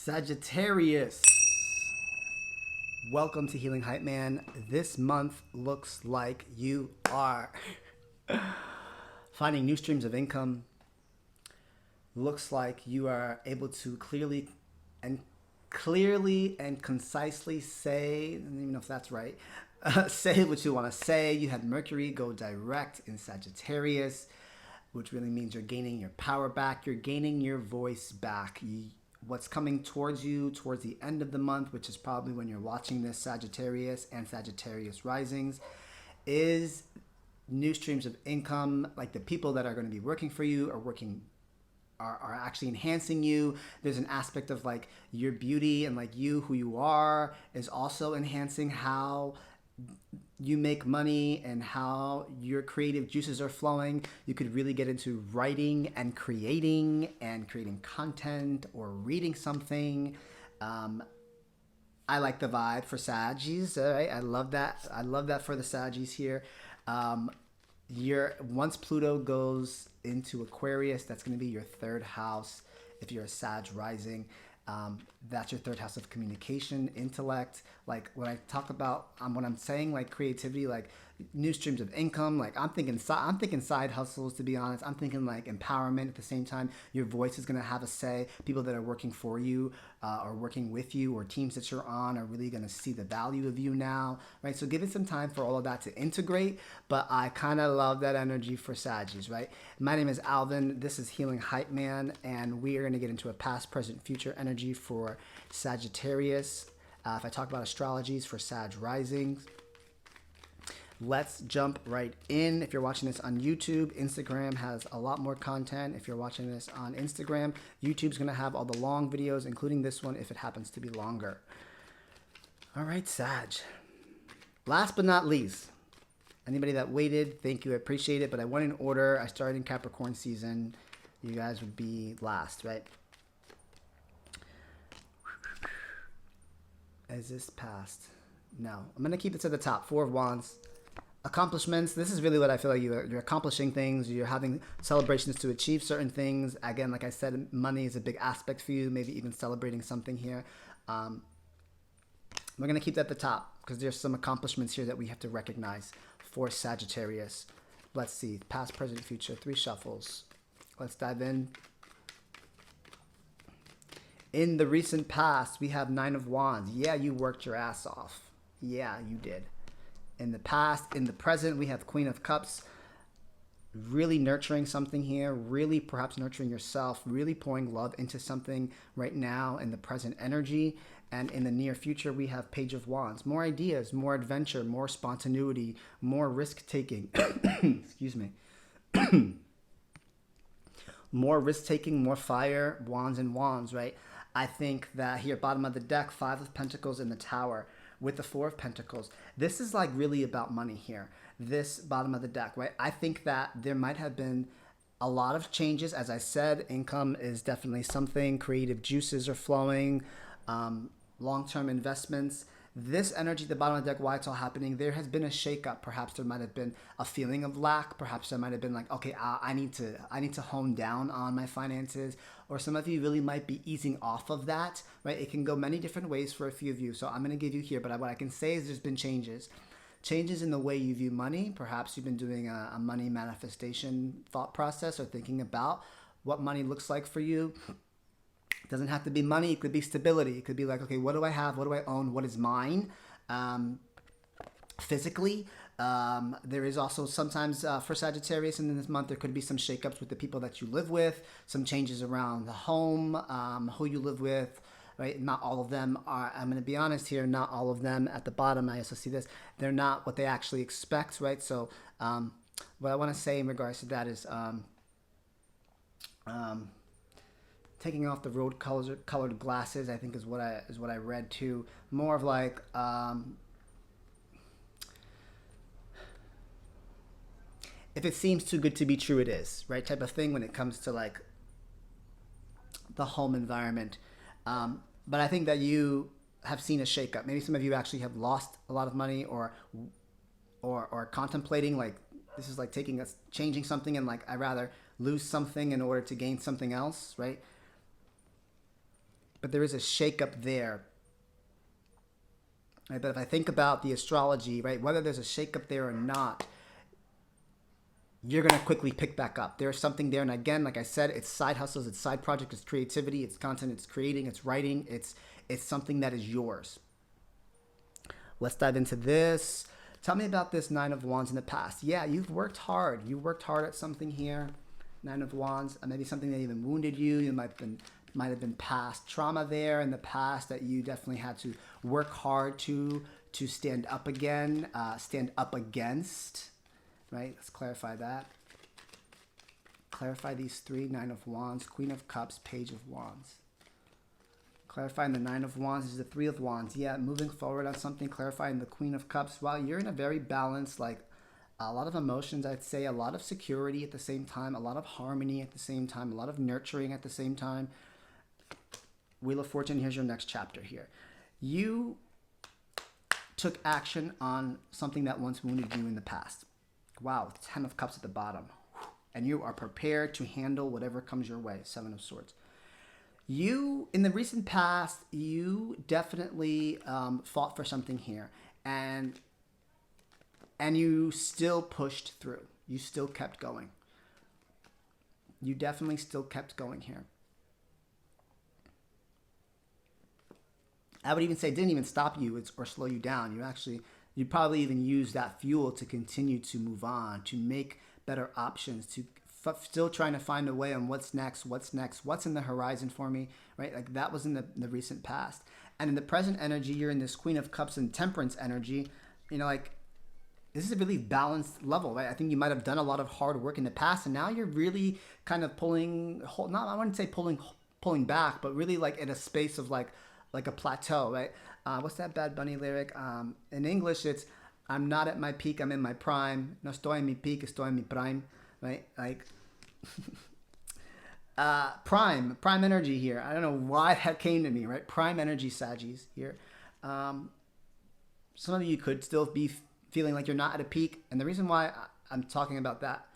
Sagittarius, welcome to Healing Hype Man. This month looks like you are finding new streams of income. Looks like you are able to clearly and concisely say, I don't even know if that's right, say what you want to say. You had Mercury go direct in Sagittarius, which really means you're gaining your power back. You're gaining your voice back. What's coming towards you towards the end of the month, which is probably when you're watching this, Sagittarius and Sagittarius risings, is new streams of income. Like the people that are going to be working for you are actually enhancing you. There's an aspect of like your beauty and like you, who you are, is also enhancing how you make money and how your creative juices are flowing. You could really get into writing and creating content or reading something. I like the vibe for Saggies. Right? I love that. I love that for the Saggies here. Once Pluto goes into Aquarius, that's going to be your third house. If you're a Sag rising, that's your third house of communication, intellect. Like when I talk about, when I'm saying like creativity, like new streams of income, like I'm thinking side hustles, to be honest. I'm thinking like empowerment at the same time. Your voice is going to have a say. People that are working for you or working with you, or teams that you're on, are really going to see the value of you now, right? So give it some time for all of that to integrate, but I kind of love that energy for Saggies, right? My name is Alvin. This is Healing Hype Man, and we are going to get into a past, present, future energy for Sagittarius. If I talk about astrologies for Sag risings, let's jump right in. If you're watching this on YouTube, Instagram has a lot more content. If you're watching this on Instagram, YouTube's going to have all the long videos, including this one if it happens to be longer. All right, Sag. Last but not least, anybody that waited, thank you, I appreciate it, but I went in order. I started in Capricorn season. You guys would be last, right? Is this past? No. I'm going to keep it to the top. Four of Wands. Accomplishments. This is really what I feel like you're accomplishing things. You're having celebrations to achieve certain things. Again, like I said, money is a big aspect for you. Maybe even celebrating something here. We're going to keep that at the top because there's some accomplishments here that we have to recognize for Sagittarius. Let's see. Past, present, future. 3 shuffles. Let's dive in. In the recent past, we have 9 of Wands. Yeah, you worked your ass off. Yeah, you did. In the past, in the present, we have Queen of Cups. Really nurturing something here. Really perhaps nurturing yourself. Really pouring love into something right now in the present energy. And in the near future, we have Page of Wands. More ideas, more adventure, more spontaneity, more risk-taking. Excuse me. More risk-taking, more fire, wands and wands, right? I think that here, bottom of the deck, 5 of Pentacles in the Tower with the 4 of Pentacles. This is like really about money here. This bottom of the deck, right? I think that there might have been a lot of changes. As I said, income is definitely something. Creative juices are flowing. Long-term investments. This energy at the bottom of the deck, why it's all happening, there has been a shakeup. Perhaps there might have been a feeling of lack. Perhaps there might have been like, okay, I need to hone down on my finances. Or some of you really might be easing off of that, right? It can go many different ways for a few of you. So I'm going to give you here, but what I can say is there's been changes. Changes in the way you view money. Perhaps you've been doing a money manifestation thought process or thinking about what money looks like for you. It doesn't have to be money. It could be stability. It could be like, okay, what do I have? What do I own? What is mine? Physically. There is also sometimes for Sagittarius in this month, there could be some shakeups with the people that you live with, some changes around the home, who you live with, right? Not all of them are, I'm going to be honest here, not all of them at the bottom. I also see this. They're not what they actually expect, right? So what I want to say in regards to that is taking off the rose-colored glasses, I think is what I read too. More of like if it seems too good to be true, it is, right? Type of thing when it comes to like the home environment. But I think that you have seen a shakeup. Maybe some of you actually have lost a lot of money or contemplating like this is like changing something and like I'd rather lose something in order to gain something else, right? but there is a shakeup there. Right? But if I think about the astrology, right, whether there's a shakeup there or not, you're going to quickly pick back up. There's something there. And again, like I said, it's side hustles, it's side project, it's creativity, it's content, it's creating, it's writing, it's something that is yours. Let's dive into this. Tell me about this Nine of Wands in the past. Yeah, you've worked hard. You worked hard at something here. Nine of Wands, maybe something that even wounded you. You might have been past trauma there in the past that you definitely had to work hard to stand up again, stand up against, right? Let's clarify that. Clarify these three: Nine of Wands, Queen of Cups, Page of Wands. Clarifying the Nine of Wands is the Three of Wands. Yeah, moving forward on something, clarifying the Queen of Cups. Wow, you're in a very balanced, like a lot of emotions, I'd say, a lot of security at the same time, a lot of harmony at the same time, a lot of nurturing at the same time. Wheel of Fortune, here's your next chapter here. You took action on something that once wounded you in the past. Wow, Ten of Cups at the bottom. And you are prepared to handle whatever comes your way. Seven of Swords. You, in the recent past, you definitely fought for something here. And you still pushed through. You still kept going. You definitely still kept going here. I would even say it didn't even stop you or slow you down. You probably even used that fuel to continue to move on, to make better options, to still trying to find a way on what's next, what's in the horizon for me, right? Like that was in the recent past. And in the present energy, you're in this Queen of Cups and Temperance energy, like this is a really balanced level, right? I think you might have done a lot of hard work in the past, and now you're really kind of I wouldn't say pulling back, but really like in a space of like a plateau, right? What's that Bad Bunny lyric? In English, it's, I'm not at my peak, I'm in my prime. No estoy en mi peak, estoy en mi prime, right? Like, prime energy here. I don't know why that came to me, right? Prime energy, Saggies here. Some of you could still be feeling like you're not at a peak. And the reason why I'm talking about that,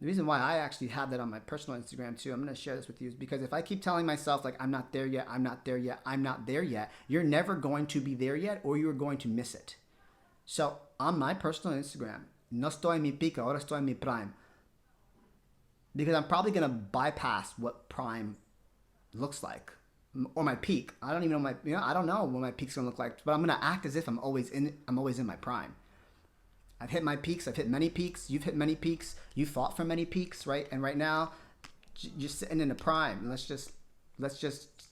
the reason why I actually have that on my personal Instagram too, I'm going to share this with you, is because if I keep telling myself like, I'm not there yet, I'm not there yet, I'm not there yet, you're never going to be there yet, or you're going to miss it. So on my personal Instagram, no estoy en mi pico, ahora estoy en mi prime. Because I'm probably going to bypass what prime looks like, or my peak. I don't even know I don't know what my peak's going to look like, but I'm going to act as if I'm always in my prime. I've hit my peaks. I've hit many peaks. You've hit many peaks. You fought for many peaks, right? And right now, you're sitting in a prime. Let's just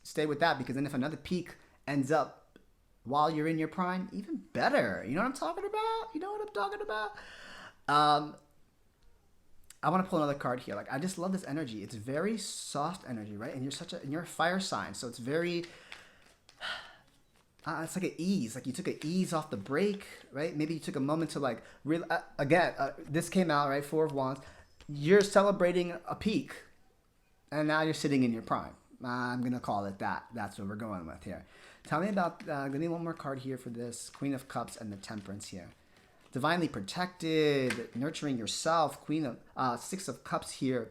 stay with that, because then if another peak ends up while you're in your prime, even better. You know what I'm talking about? I want to pull another card here. Like, I just love this energy. It's very soft energy, right? And you're a fire sign, so it's very. It's like an ease, like you took an ease off the brake, right? Maybe you took a moment to like, this came out, right? Four of Wands. You're celebrating a peak, and now you're sitting in your prime. I'm going to call it that. That's what we're going with here. Tell me about, give me one more card here for this. Queen of Cups and the Temperance here. Divinely protected, nurturing yourself. Queen of, Six of Cups here.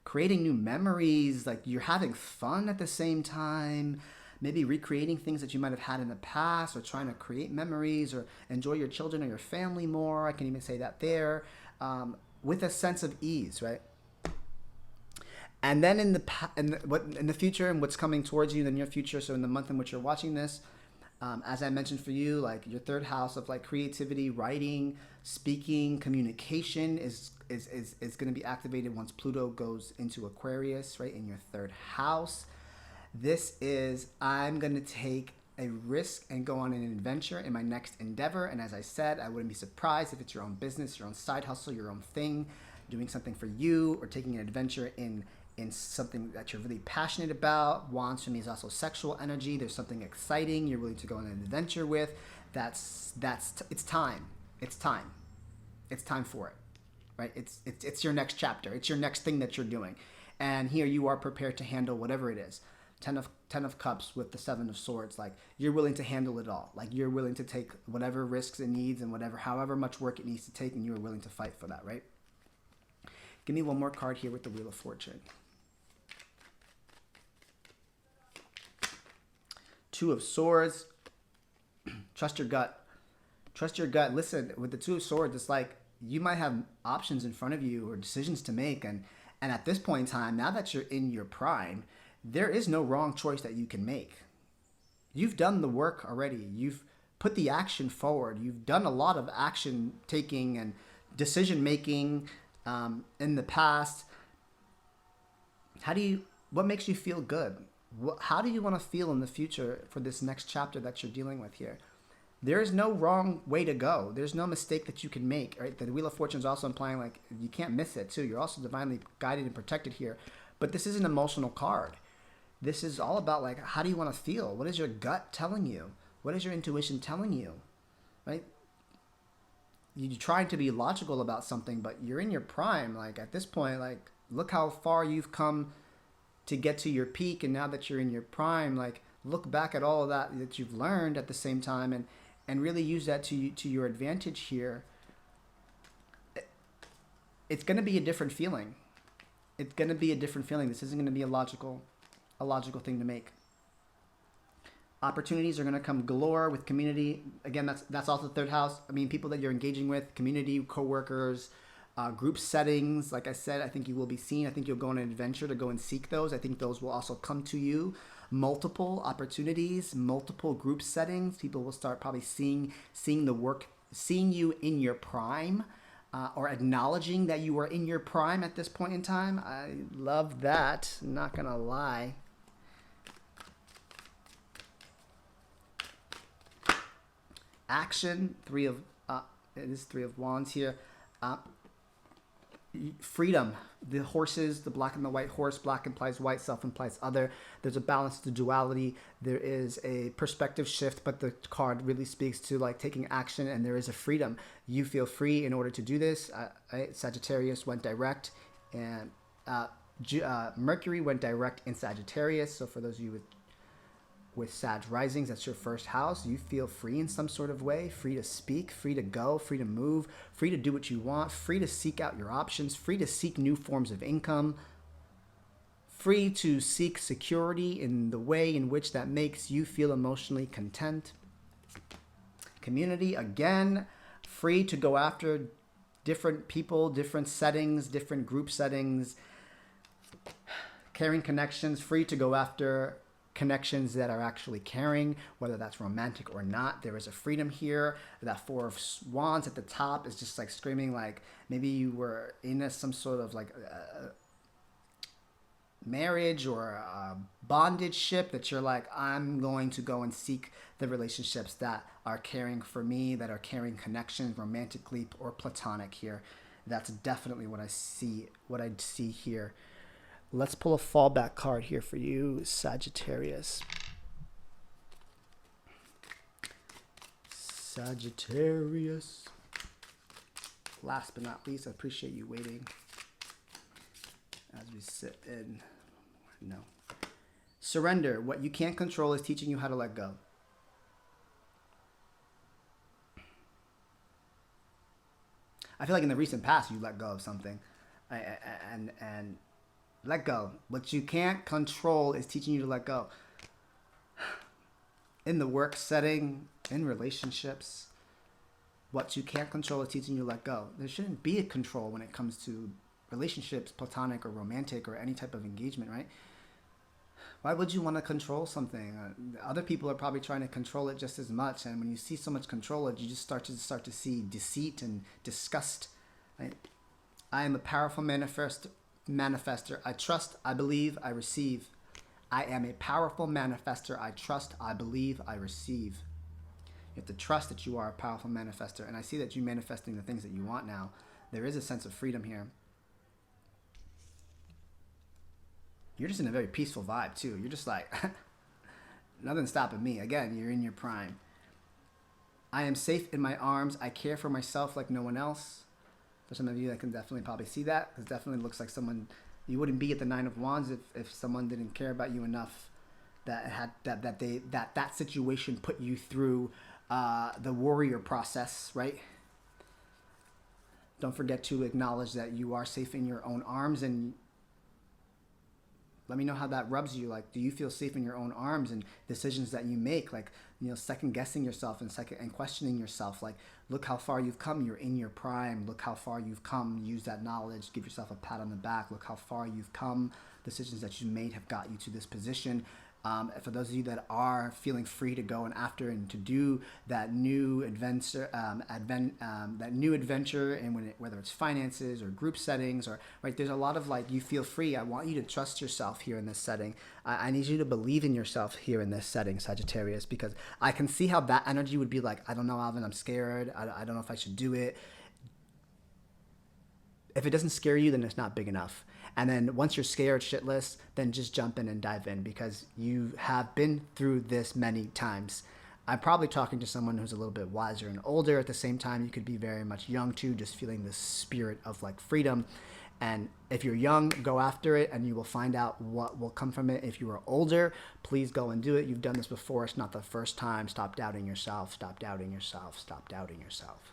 Creating new memories, like you're having fun at the same time. Maybe recreating things that you might have had in the past, or trying to create memories, or enjoy your children or your family more. I can even say that there, with a sense of ease, right? And then in the future, and what's coming towards you in the near future, so in the month in which you're watching this, as I mentioned for you, like your third house of like creativity, writing, speaking, communication is going to be activated once Pluto goes into Aquarius, right, in your third house. This is, I'm going to take a risk and go on an adventure in my next endeavor. And as I said, I wouldn't be surprised if it's your own business, your own side hustle, your own thing, doing something for you, or taking an adventure in something that you're really passionate about. Wands for me is also sexual energy. There's something exciting you're willing to go on an adventure with. It's time. It's time for it, right? It's your next chapter. It's your next thing that you're doing. And here you are prepared to handle whatever it is. Ten of Cups with the Seven of Swords, like you're willing to handle it all. Like you're willing to take whatever risks it needs and however much work it needs to take, and you are willing to fight for that, right? Give me one more card here with the Wheel of Fortune. Two of Swords. Trust your gut. Trust your gut. Listen, with the Two of Swords, it's like you might have options in front of you or decisions to make. And at this point in time, now that you're in your prime, there is no wrong choice that you can make. You've done the work already. You've put the action forward. You've done a lot of action taking and decision making in the past. What makes you feel good? How do you want to feel in the future for this next chapter that you're dealing with here? There is no wrong way to go. There's no mistake that you can make, right? The Wheel of Fortune is also implying like you can't miss it too. You're also divinely guided and protected here. But this is an emotional card. This is all about like, how do you want to feel? What is your gut telling you? What is your intuition telling you, right? You're trying to be logical about something, but you're in your prime. Like at this point, like look how far you've come to get to your peak. And now that you're in your prime, like look back at all of that you've learned at the same time and really use that to your advantage here. It's going to be a different feeling. It's going to be a different feeling. This isn't going to be a logical thing to make. Opportunities are going to come galore with community. Again, that's also the third house. I mean, people that you're engaging with, community, coworkers, group settings. Like I said, I think you will be seen. I think you'll go on an adventure to go and seek those. I think those will also come to you. Multiple opportunities, multiple group settings. People will start probably seeing the work, seeing you in your prime, or acknowledging that you are in your prime at this point in time. I love that. Not gonna lie. Action, it is Three of Wands here. Freedom, the horses, the black and the white horse. Black implies white, self implies other. There's a balance to duality. There is a perspective shift, but the card really speaks to like taking action, and there is a freedom. You feel free in order to do this. Sagittarius went direct, and Mercury went direct in Sagittarius. So for those of you with Sag risings, that's your first house. You feel free in some sort of way, free to speak, free to go, free to move, free to do what you want, free to seek out your options, free to seek new forms of income, free to seek security in the way in which that makes you feel emotionally content. Community, again, free to go after different people, different settings, different group settings, caring connections, free to go after connections that are actually caring, whether that's romantic or not. There is a freedom here. That Four of Wands at the top is just like screaming like maybe you were in some sort of like marriage or a bondage ship that you're like, I'm going to go and seek the relationships that are caring for me, that are caring connections, romantically or platonic here. That's definitely what I see here. Let's pull a fallback card here for you, Sagittarius. Sagittarius. Last but not least, I appreciate you waiting as we sit in. No. Surrender. What you can't control is teaching you how to let go. I feel like in the recent past, you let go of something. And let go. What you can't control is teaching you to let go. In the work setting, in relationships, what you can't control is teaching you to let go. There shouldn't be a control when it comes to relationships, platonic or romantic or any type of engagement, right? Why would you want to control something? Other people are probably trying to control it just as much. And when you see so much control, you just start to see deceit and disgust, right? I am a powerful manifester. I trust, I believe, I receive. I am a powerful manifester. I trust, I believe, I receive. You have to trust that you are a powerful manifester. And I see that you're manifesting the things that you want now. There is a sense of freedom here. You're just in a very peaceful vibe too. You're just like, nothing's stopping me. Again, you're in your prime. I am safe in my arms. I care for myself like no one else. For some of you, I can definitely probably see that. It definitely looks like someone, you wouldn't be at the Nine of Wands if someone didn't care about you enough that situation put you through the warrior process, right? Don't forget to acknowledge that you are safe in your own arms, and let me know how that rubs you. Like, do you feel safe in your own arms and decisions that you make? Like, second guessing yourself and questioning yourself. Like, look how far you've come. You're in your prime. Look how far you've come. Use that knowledge. Give yourself a pat on the back. Look how far you've come. Decisions that you made have got you to this position. For those of you that are feeling free to go and after and to do that new adventure, and whether it's finances or group settings or right, there's a lot of like, you feel free. I want you to trust yourself here in this setting. I need you to believe in yourself here in this setting, Sagittarius, because I can see how that energy would be like, I don't know, Alvin, I'm scared. I don't know if I should do it. If it doesn't scare you, then it's not big enough. And then once you're scared shitless, then just jump in and dive in, because you have been through this many times. I'm probably talking to someone who's a little bit wiser and older. At the same time, you could be very much young too, just feeling this spirit of like freedom. And if you're young, go after it and you will find out what will come from it. If you are older, please go and do it. You've done this before. It's not the first time. Stop doubting yourself. Stop doubting yourself. Stop doubting yourself.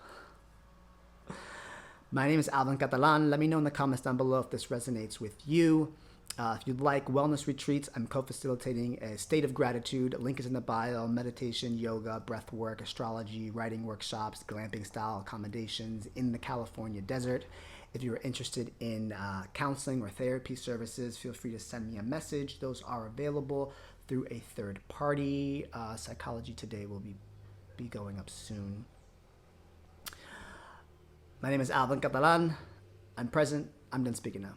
My name is Alvin Catalan. Let me know in the comments down below if this resonates with you. If you'd like wellness retreats, I'm co-facilitating a state of gratitude. Link is in the bio. Meditation, yoga, breath work, astrology, writing workshops, glamping style accommodations in the California desert. If you're interested in counseling or therapy services, feel free to send me a message. Those are available through a third party. Psychology Today will be going up soon. My name is Alvin Catalan. I'm present. I'm done speaking now.